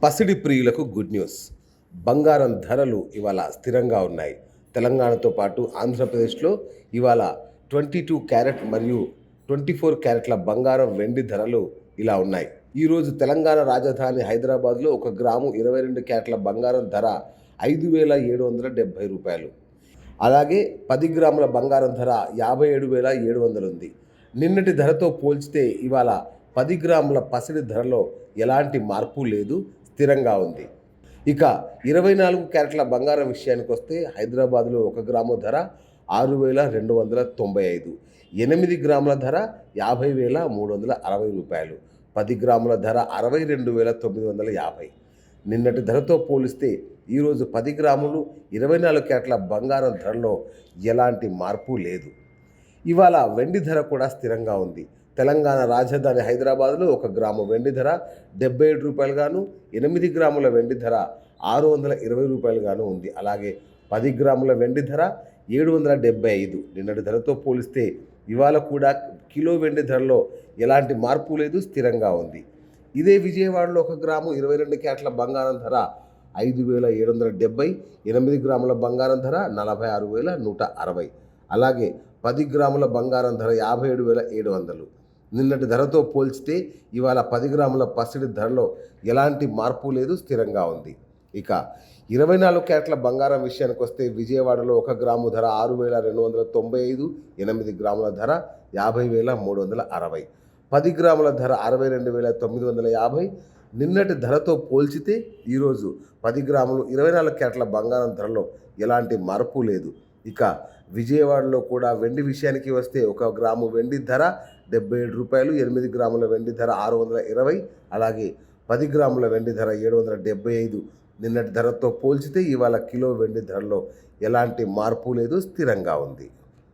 పసిడి ప్రియులకు good news. బంగారం ధరలు ఇవాళ స్థిరంగా ఉన్నాయి. తెలంగాణతో పాటు ఆంధ్రప్రదేశ్లో ఇవాళ 22 క్యారెట్ మరియు 24 క్యారెట్ల బంగారం, వెండి ధరలు ఇలా ఉన్నాయి. ఈరోజు తెలంగాణ రాజధాని హైదరాబాద్లో 1 గ్రాము 22 క్యారెట్ల బంగారం ధర రూ. 5,770. అలాగే 10 గ్రాముల బంగారం ధర 57,700 ఉంది. నిన్నటి ధరతో పోల్చితే ఇవాళ 10 గ్రాముల పసిడి ధరలో ఎలాంటి మార్పు లేదు, స్థిరంగా ఉంది. ఇక 24 క్యారెట్ల బంగారం విషయానికి వస్తే హైదరాబాద్లో 1 గ్రాము ధర 6,295, 8 గ్రాముల ధర 50,360 రూపాయలు, 10 గ్రాముల ధర 62,950. నిన్నటి ధరతో పోలిస్తే ఈరోజు 10 గ్రాములు 24 క్యారెట్ల బంగారం ధరలో ఎలాంటి మార్పు లేదు. ఇవాళ వెండి ధర కూడా స్థిరంగా ఉంది. తెలంగాణ రాజధాని హైదరాబాద్లో 1 గ్రాము వెండి ధర 77 రూపాయలు గాను, 8 గ్రాముల వెండి ధర 620 రూపాయలు గాను ఉంది. అలాగే 10 గ్రాముల వెండి ధర 775. నిన్నటి ధరతో పోలిస్తే ఇవాళ కూడా కిలో వెండి ధరలో ఎలాంటి మార్పు లేదు, స్థిరంగా ఉంది. ఇదే విజయవాడలో 1 గ్రాము 22 క్యారెట్ల బంగారం ధర 5,770, 8 గ్రాముల బంగారం ధర 46,160. అలాగే 10 గ్రాముల బంగారం ధర 57,700. నిన్నటి ధరతో పోల్చితే ఇవాళ 10 గ్రాముల పసిడి ధరలో ఎలాంటి మార్పు లేదు, స్థిరంగా ఉంది. ఇక 24 క్యారెట్ల బంగారం విషయానికి వస్తే విజయవాడలో 1 గ్రాము ధర 6,295, 8 గ్రాముల ధర 50,360, 10 గ్రాముల ధర 62,950. నిన్నటి ధరతో పోల్చితే ఈరోజు 10 గ్రాములు 24 క్యారెట్ల బంగారం ధరలో ఎలాంటి మార్పు లేదు. ఇక విజయవాడలో కూడా వెండి విషయానికి వస్తే 1 గ్రాము వెండి ధర 77 రూపాయలు, 8 గ్రాముల వెండి ధర 620, అలాగే 10 గ్రాముల వెండి ధర 775. నిన్నటి ధరతో పోల్చితే ఇవాళ కిలో వెండి ధరలో ఎలాంటి మార్పు లేదు, స్థిరంగా ఉంది.